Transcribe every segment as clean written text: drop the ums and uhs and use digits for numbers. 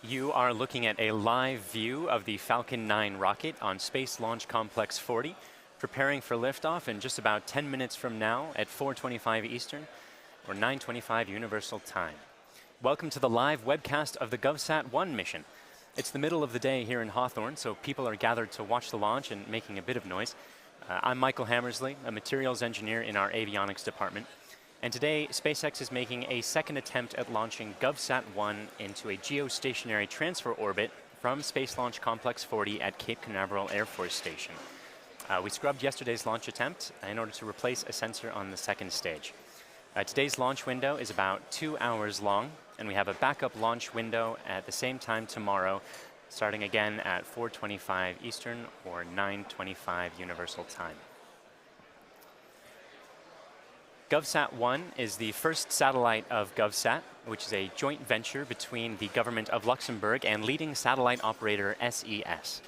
You are looking at a live view of the Falcon 9 rocket on Space Launch Complex 40, preparing for liftoff in just about 10 minutes from now at 4:25 Eastern or 9:25 Universal Time. Welcome to the live webcast of the GovSat-1 mission. It's the middle of the day here in Hawthorne, so people are gathered to watch the launch and making a bit of noise. I'm Michael Hammersley, a materials engineer in our avionics department. And today, SpaceX is making a second attempt at launching GovSat-1 into a geostationary transfer orbit from Space Launch Complex 40 at Cape Canaveral Air Force Station. We scrubbed yesterday's launch attempt in order to replace a sensor on the second stage. Today's launch window is about 2 hours long, and we have a backup launch window at the same time tomorrow, starting again at 4:25 Eastern or 9:25 Universal Time. GovSat-1 is the first satellite of GovSat, which is a joint venture between the government of Luxembourg and leading satellite operator SES.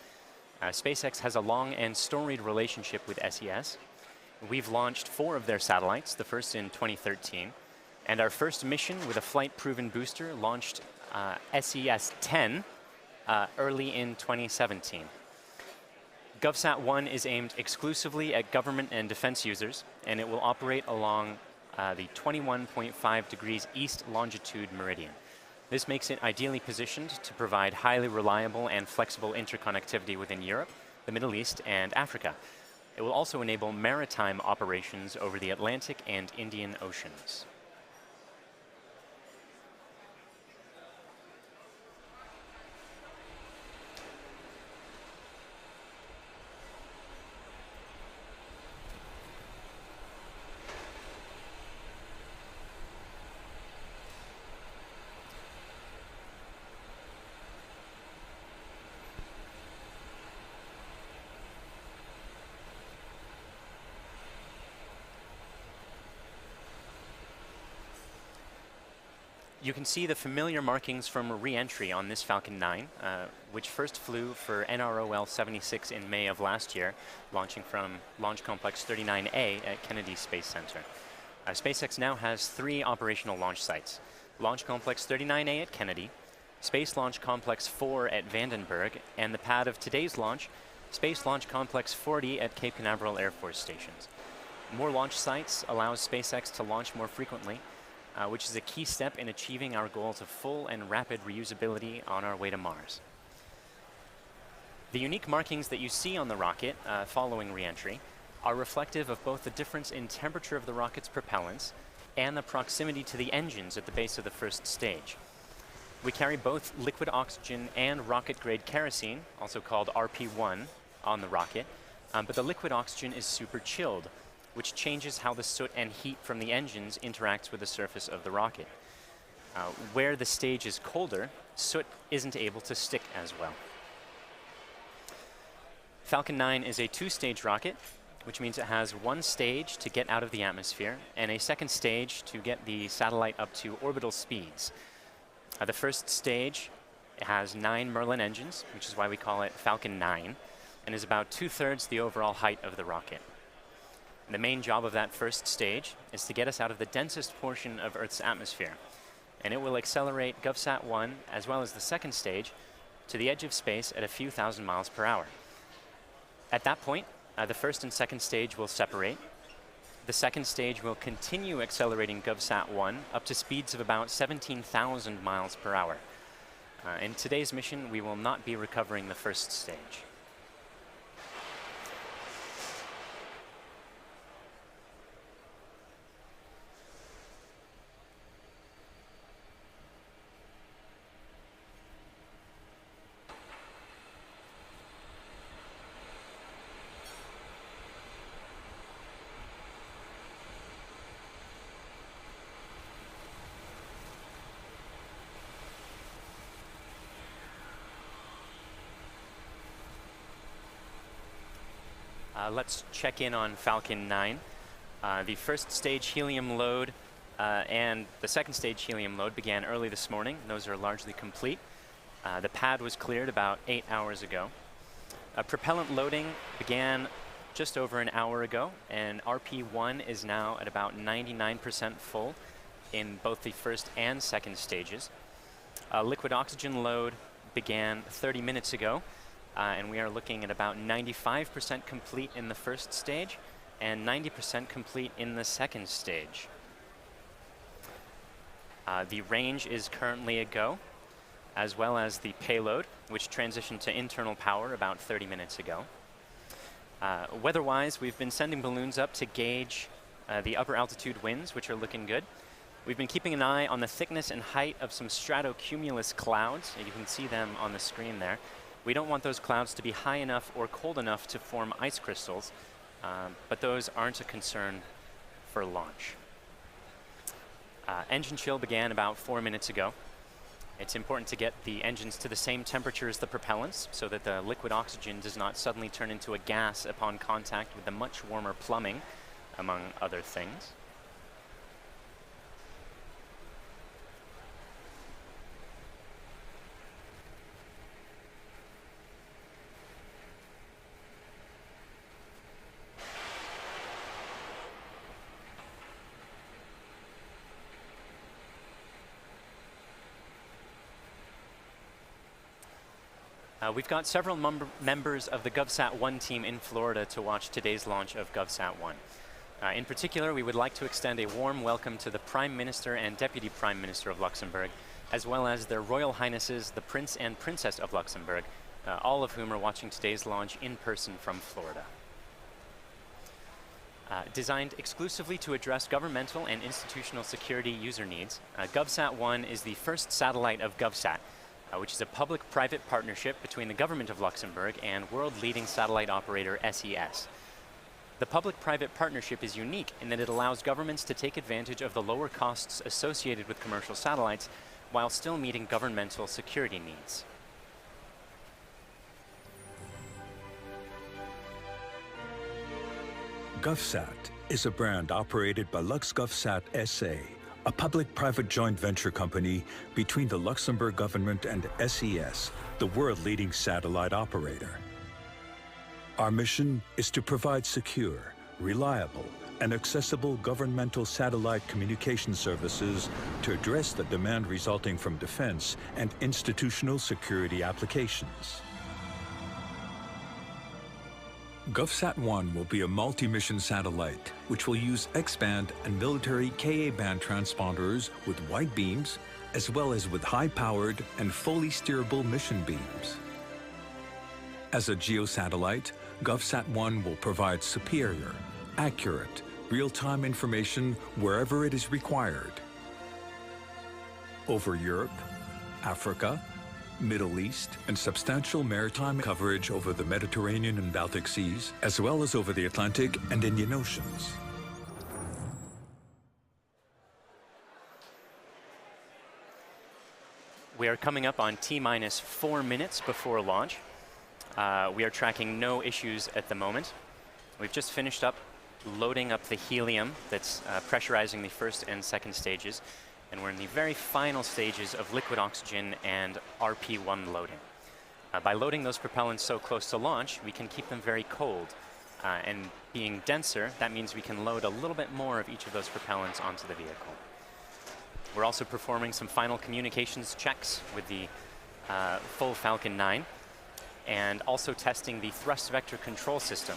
SpaceX has a long and storied relationship with SES. We've launched 4 of their satellites, the first in 2013, and our first mission with a flight-proven booster launched SES-10 early in 2017. GovSat-1 is aimed exclusively at government and defense users, and it will operate along the 21.5 degrees east longitude meridian. This makes it ideally positioned to provide highly reliable and flexible interconnectivity within Europe, the Middle East, and Africa. It will also enable maritime operations over the Atlantic and Indian Oceans. You can see the familiar markings from re-entry on this Falcon 9, which first flew for NROL 76 in May of last year, launching from Launch Complex 39A at Kennedy Space Center. SpaceX now has 3 operational launch sites: Launch Complex 39A at Kennedy, Space Launch Complex 4 at Vandenberg, and the pad of today's launch, Space Launch Complex 40 at Cape Canaveral Air Force Stations. More launch sites allows SpaceX to launch more frequently, which is a key step in achieving our goals of full and rapid reusability on our way to Mars. The unique markings that you see on the rocket following re-entry are reflective of both the difference in temperature of the rocket's propellants and the proximity to the engines at the base of the first stage. We carry both liquid oxygen and rocket-grade kerosene, also called RP1, on the rocket, but the liquid oxygen is super chilled, which changes how the soot and heat from the engines interacts with the surface of the rocket. Where the stage is colder, soot isn't able to stick as well. Falcon 9 is a 2-stage rocket, which means it has 1 stage to get out of the atmosphere and a second stage to get the satellite up to orbital speeds. The first stage has 9 Merlin engines, which is why we call it Falcon 9, and is about 2/3 the overall height of the rocket. The main job of that first stage is to get us out of the densest portion of Earth's atmosphere, and it will accelerate GovSat-1 as well as the second stage to the edge of space at a few thousand miles per hour. At that point, the first and second stage will separate. The second stage will continue accelerating GovSat-1 up to speeds of about 17,000 miles per hour. In today's mission, we will not be recovering the first stage. Let's check in on Falcon 9. The first stage helium load and the second stage helium load began early this morning. Those are largely complete. The pad was cleared about 8 hours ago. Propellant loading began just over an hour ago, and RP1 is now at about 99% full in both the first and second stages. Liquid oxygen load began 30 minutes ago, and we are looking at about 95% complete in the first stage and 90% complete in the second stage. The range is currently a go, as well as the payload, which transitioned to internal power about 30 minutes ago. Weather-wise, we've been sending balloons up to gauge the upper altitude winds, which are looking good. We've been keeping an eye on the thickness and height of some stratocumulus clouds. You can see them on the screen there. We don't want those clouds to be high enough or cold enough to form ice crystals, but those aren't a concern for launch. Engine chill began about 4 minutes ago. It's important to get the engines to the same temperature as the propellants so that the liquid oxygen does not suddenly turn into a gas upon contact with the much warmer plumbing, among other things. We've got several members of the GovSat-1 team in Florida to watch today's launch of GovSat-1. In particular, we would like to extend a warm welcome to the Prime Minister and Deputy Prime Minister of Luxembourg, as well as their Royal Highnesses, the Prince and Princess of Luxembourg, all of whom are watching today's launch in person from Florida. Designed exclusively to address governmental and institutional security user needs, GovSat-1 is the first satellite of GovSat, which is a public-private partnership between the government of Luxembourg and world-leading satellite operator SES. The public-private partnership is unique in that it allows governments to take advantage of the lower costs associated with commercial satellites while still meeting governmental security needs. GovSat is a brand operated by LuxGovSat SA, a public-private joint venture company between the Luxembourg government and SES, the world-leading satellite operator. Our mission is to provide secure, reliable, and accessible governmental satellite communication services to address the demand resulting from defense and institutional security applications. GovSat-1 will be a multi-mission satellite, which will use X-band and military Ka-band transponders with wide beams, as well as with high-powered and fully steerable mission beams. As a geosatellite, GovSat-1 will provide superior, accurate, real-time information wherever it is required. Over Europe, Africa, Middle East, and substantial maritime coverage over the Mediterranean and Baltic Seas, as well as over the Atlantic and Indian Oceans. We are coming up on T-minus 4 minutes before launch. We are tracking no issues at the moment. We've just finished up loading up the helium that's pressurizing the first and second stages, and we're in the very final stages of liquid oxygen and RP1 loading. By loading those propellants so close to launch, we can keep them very cold. And being denser, that means we can load a little bit more of each of those propellants onto the vehicle. We're also performing some final communications checks with the full Falcon 9, and also testing the thrust vector control system,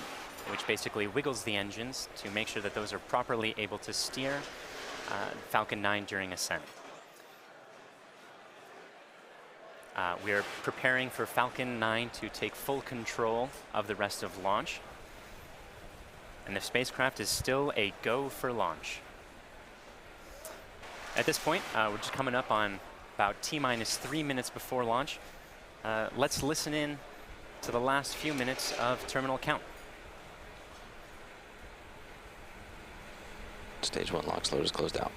which basically wiggles the engines to make sure that those are properly able to steer Falcon 9 during ascent. We are preparing for Falcon 9 to take full control of the rest of launch, and the spacecraft is still a go for launch. At this point, we're just coming up on about T-minus 3 minutes before launch. Let's listen in to the last few minutes of terminal count. Stage 1 LOX load is closed out.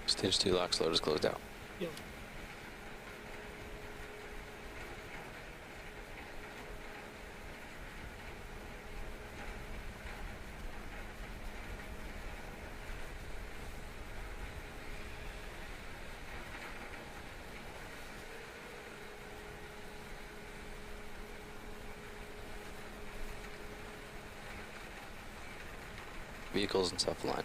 Stage 2 launch load is closed out. Yep. Vehicles and self-align.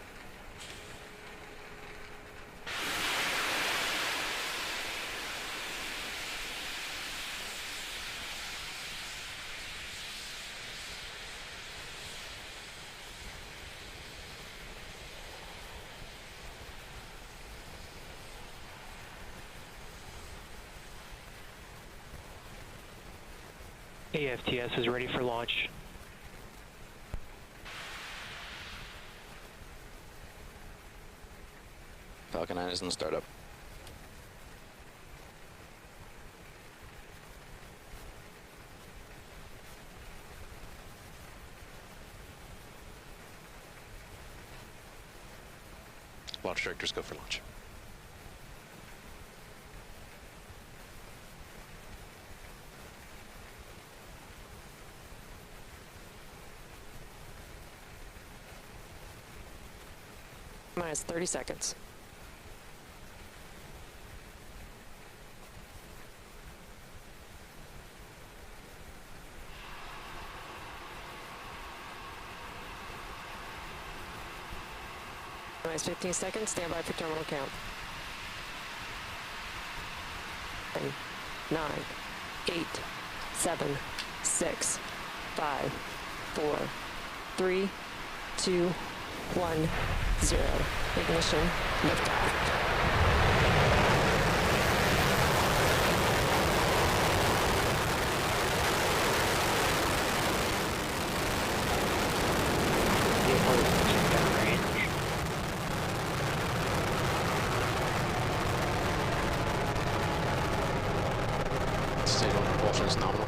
AFTS is ready for launch. Falcon 9 is in the startup. Launch directors go for launch. Minus 30 seconds. Minus 15 seconds. Stand by for terminal count. 10, 9, 8, 7, 6, 5, 4, 3, 2, 1, 0. Ignition. Liftoff. Stage 1 propulsion is nominal.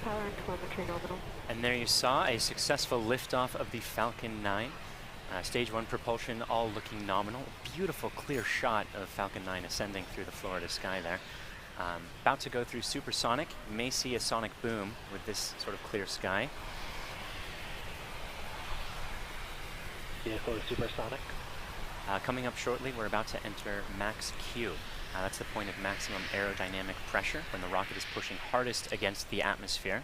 Power and telemetry nominal. And there you saw a successful liftoff of the Falcon 9. Stage 1 propulsion all looking nominal. Beautiful clear shot of Falcon 9 ascending through the Florida sky there. About to go through supersonic. You may see a sonic boom with this sort of clear sky. Vehicle is supersonic. Coming up shortly, we're about to enter max Q. That's the point of maximum aerodynamic pressure when the rocket is pushing hardest against the atmosphere.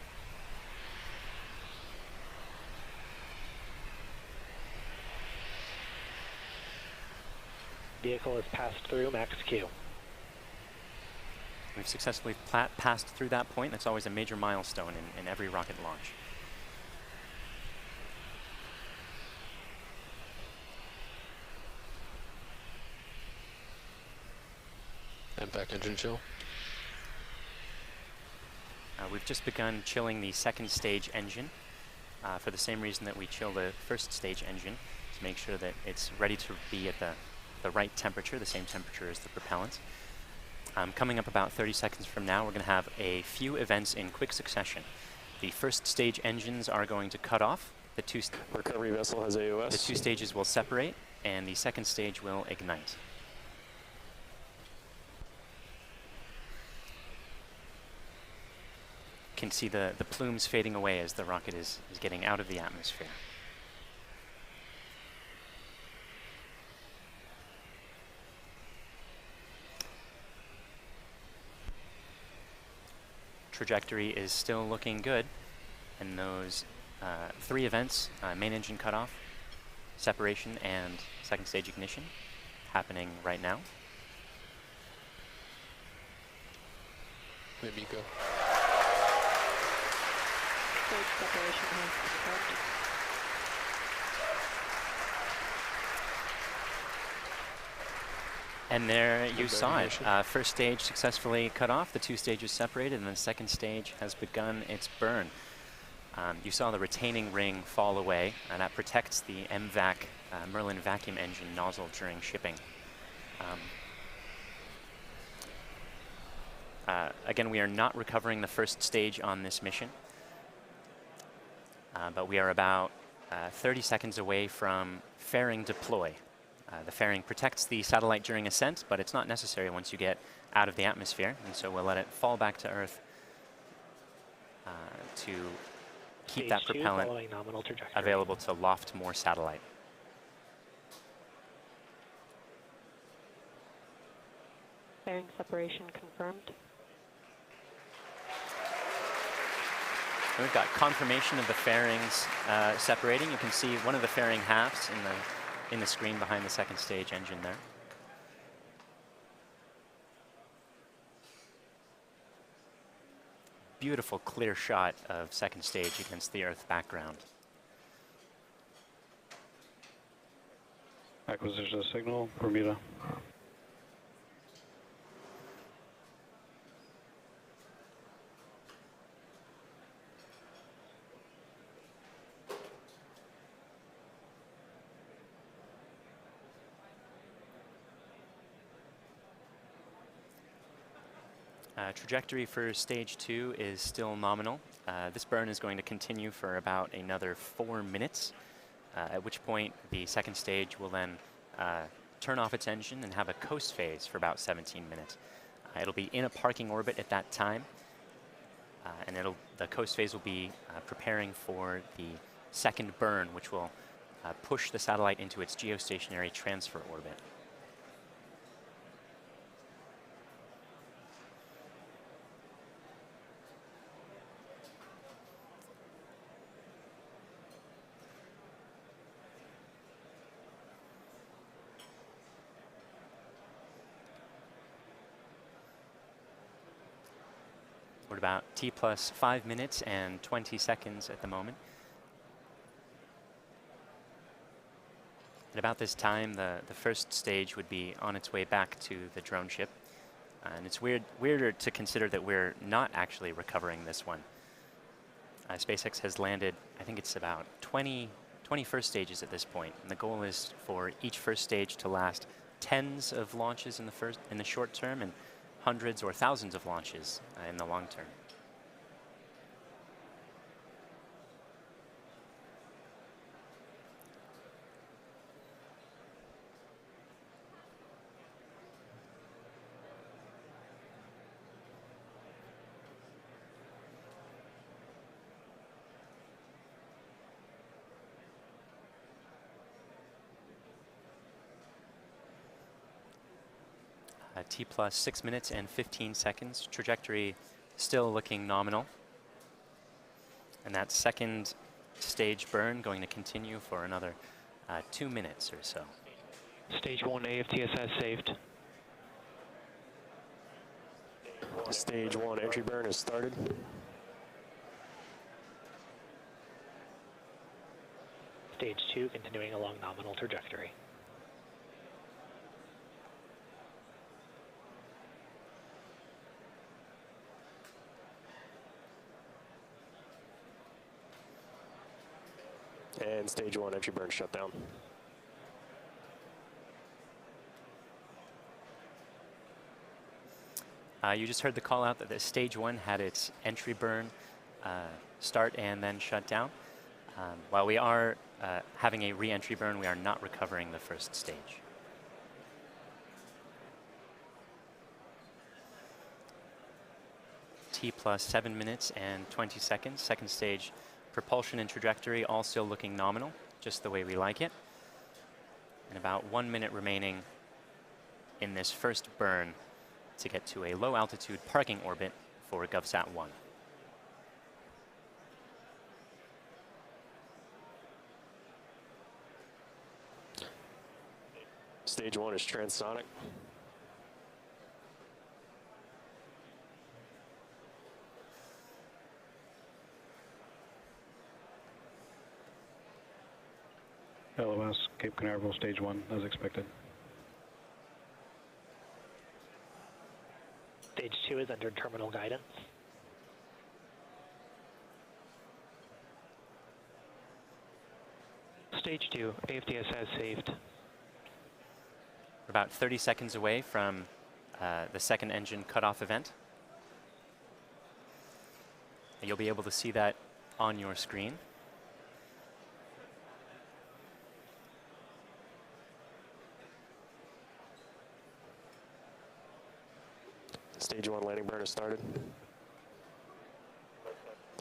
Vehicle has passed through max Q. We've successfully passed through that point. That's always a major milestone in every rocket launch. Impact engine chill. We've just begun chilling the second stage engine for the same reason that we chill the first stage engine, to make sure that it's ready to be at the right temperature, the same temperature as the propellant. Coming up about 30 seconds from now, we're going to have a few events in quick succession. The first stage engines are going to cut off. Recovery vessel has AOS. The two stages will separate, and the second stage will ignite. You can see the plumes fading away as the rocket is getting out of the atmosphere. Trajectory is still looking good, and those three events, main engine cutoff, separation, and second stage ignition, happening right now. Maybe go. Stage separation has confirmed. And there you saw it. First stage successfully cut off, the two stages separated, and the second stage has begun its burn. You saw the retaining ring fall away, and that protects the MVAC Merlin vacuum engine nozzle during shipping. Again, we are not recovering the first stage on this mission, but we are about 30 seconds away from fairing deploy. The fairing protects the satellite during ascent, but it's not necessary once you get out of the atmosphere, and so we'll let it fall back to Earth to keep that propellant available to loft more satellite. Fairing separation confirmed. And we've got confirmation of the fairings separating. You can see one of the fairing halves in the screen behind the second stage engine there. Beautiful clear shot of second stage against the Earth background. Acquisition of signal, Bermuda. Trajectory for stage 2 is still nominal. This burn is going to continue for about another 4 minutes, at which point the second stage will then turn off its engine and have a coast phase for about 17 minutes. It'll be in a parking orbit at that time, and the coast phase will be preparing for the second burn, which will push the satellite into its geostationary transfer orbit. We're about T plus 5 minutes and 20 seconds at the moment. At about this time, the first stage would be on its way back to the drone ship. And it's weirder to consider that we're not actually recovering this one. SpaceX has landed, I think it's about 20 first stages at this point. And the goal is for each first stage to last tens of launches in the short term and hundreds or thousands of launches in the long term. T plus 6 minutes and 15 seconds. Trajectory still looking nominal. And that second stage burn going to continue for another 2 minutes or so. Stage 1A of TSS saved. Stage 1 entry burn has started. Stage 2 continuing along nominal trajectory. And stage 1 entry burn shut down. You just heard the call out that the stage 1 had its entry burn start and then shut down. While we are having a re-entry burn, we are not recovering the first stage. T plus 7 minutes and 20 seconds. Second stage propulsion and trajectory all still looking nominal, just the way we like it. And about 1 minute remaining in this first burn to get to a low altitude parking orbit for GovSat-1. Stage 1 is transonic. LOS, Cape Canaveral, stage 1, as expected. Stage 2 is under terminal guidance. Stage 2, AFDS has saved. We're about 30 seconds away from the second engine cutoff event. You'll be able to see that on your screen. Stage 1 landing burn has started.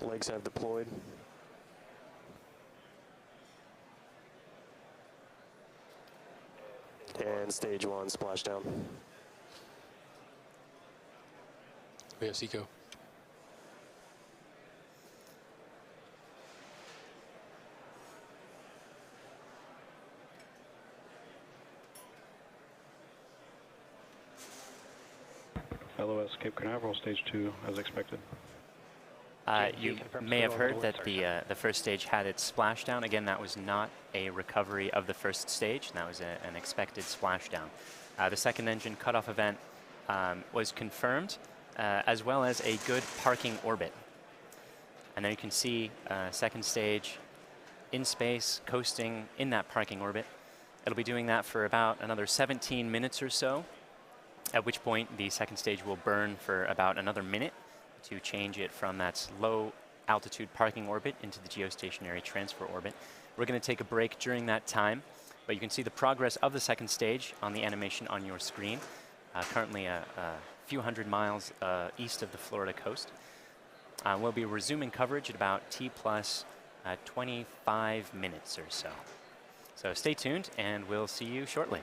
Legs have deployed. And Stage 1 splashdown. We have Seco. LOS Cape Canaveral, Stage 2, as expected. You may have heard that the first stage had its splashdown. Again, that was not a recovery of the first stage. That was an expected splashdown. The second engine cutoff event was confirmed, as well as a good parking orbit. And there you can see second stage in space, coasting in that parking orbit. It'll be doing that for about another 17 minutes or so, at which point the second stage will burn for about another minute to change it from that low altitude parking orbit into the geostationary transfer orbit. We're going to take a break during that time, but you can see the progress of the second stage on the animation on your screen. Currently a few hundred miles east of the Florida coast. We'll be resuming coverage at about T plus 25 minutes or so. So stay tuned and we'll see you shortly.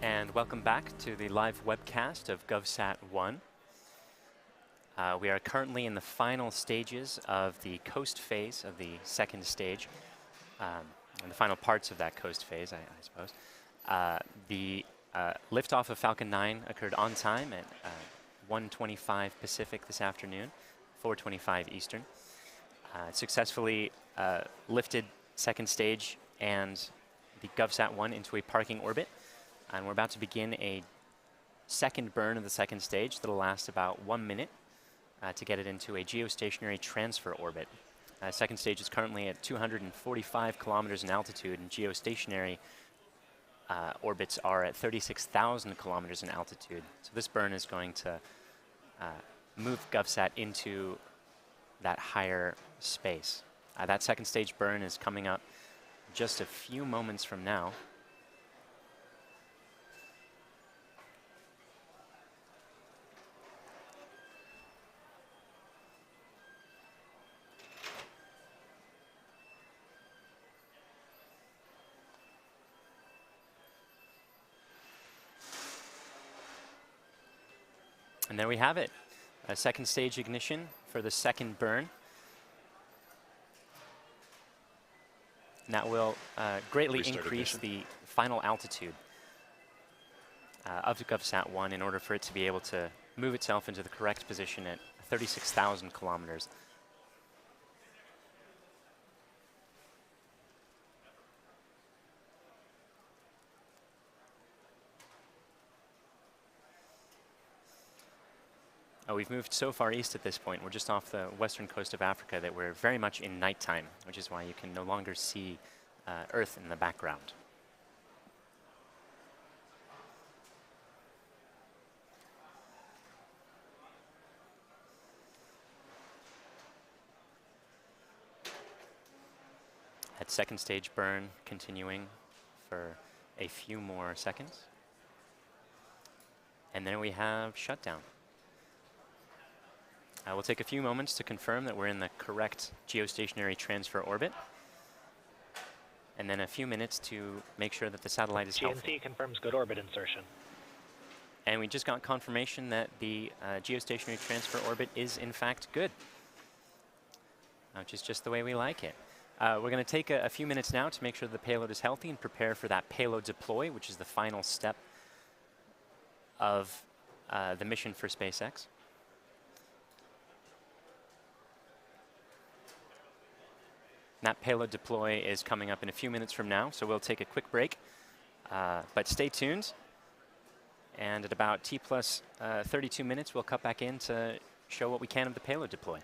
And welcome back to the live webcast of GovSat-1. We are currently in the final stages of the coast phase of the second stage, and the final parts of that coast phase, I suppose. The liftoff of Falcon 9 occurred on time at 1:25 Pacific this afternoon, 4:25 Eastern. Successfully lifted second stage and the GovSat-1 into a parking orbit. And we're about to begin a second burn of the second stage that'll last about 1 minute to get it into a geostationary transfer orbit. Second stage is currently at 245 kilometers in altitude, and geostationary orbits are at 36,000 kilometers in altitude. So this burn is going to move GovSat into that higher space. That second stage burn is coming up just a few moments from now. And there we have it, a second stage ignition for the second burn. And that will greatly increase the final altitude of the GovSat-1 in order for it to be able to move itself into the correct position at 36,000 kilometers. We've moved so far east at this point, we're just off the western coast of Africa, that we're very much in nighttime, which is why you can no longer see Earth in the background. That second stage burn continuing for a few more seconds. And then we have shutdown. We'll take a few moments to confirm that we're in the correct geostationary transfer orbit, and then a few minutes to make sure that the satellite is healthy. GNC confirms good orbit insertion. And we just got confirmation that the geostationary transfer orbit is in fact good, which is just the way we like it. We're going to take a few minutes now to make sure the payload is healthy and prepare for that payload deploy, which is the final step of the mission for SpaceX. That payload deploy is coming up in a few minutes from now, so we'll take a quick break. But stay tuned. And at about T plus 32 minutes, we'll cut back in to show what we can of the payload deploy.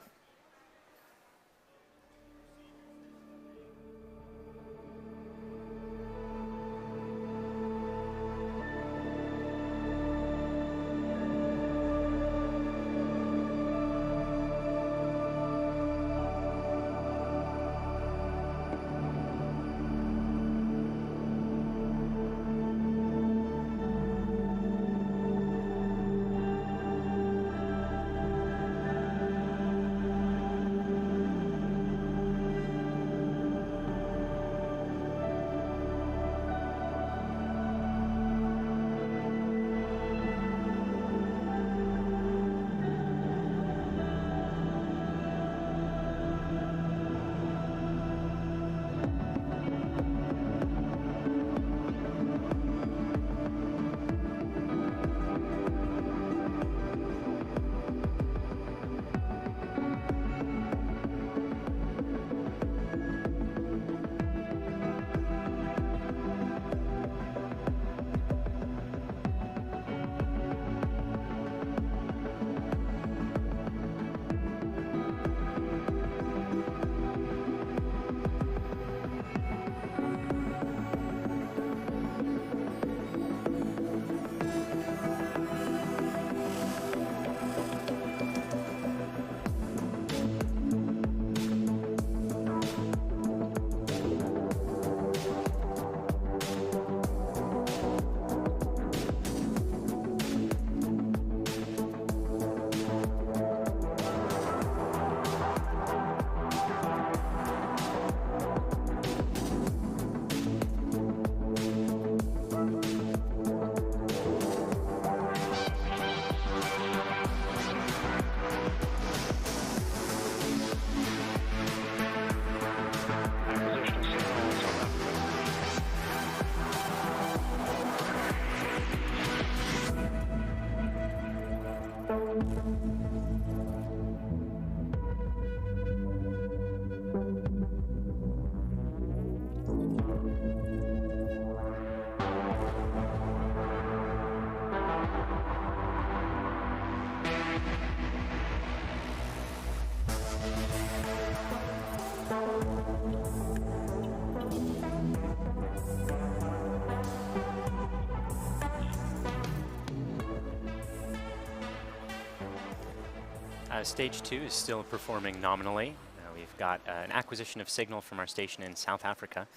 Stage 2 is still performing nominally. We've got an acquisition of signal from our station in South Africa.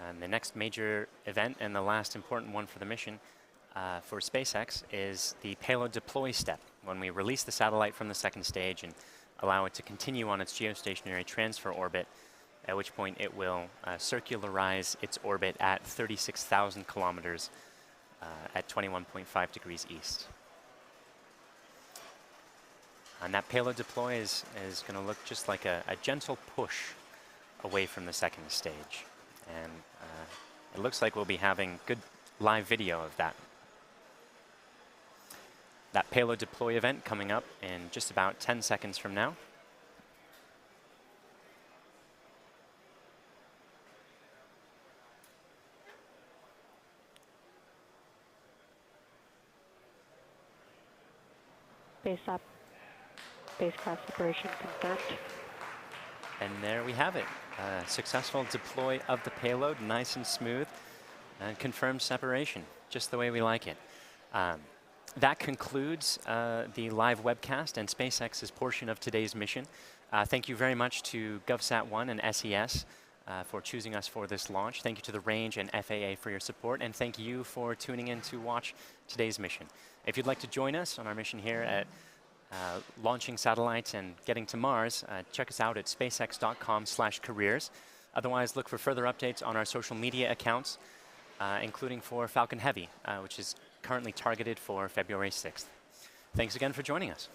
And the next major event and the last important one for the mission for SpaceX is the payload deploy step, when we release the satellite from the second stage and allow it to continue on its geostationary transfer orbit, at which point it will circularize its orbit at 36,000 kilometers at 21.5 degrees east. And that payload deploy is going to look just like a gentle push away from the second stage. And it looks like we'll be having good live video of that. That payload deploy event coming up in just about 10 seconds from now. Base up. Spacecraft separation confirmed. And there we have it. Successful deploy of the payload, nice and smooth, and confirmed separation, just the way we like it. That concludes the live webcast and SpaceX's portion of today's mission. Thank you very much to GovSat-1 and SES for choosing us for this launch. Thank you to the Range and FAA for your support, and thank you for tuning in to watch today's mission. If you'd like to join us on our mission here at launching satellites and getting to Mars, check us out at spacex.com/careers. Otherwise, look for further updates on our social media accounts, including for Falcon Heavy, which is currently targeted for February 6th. Thanks again for joining us.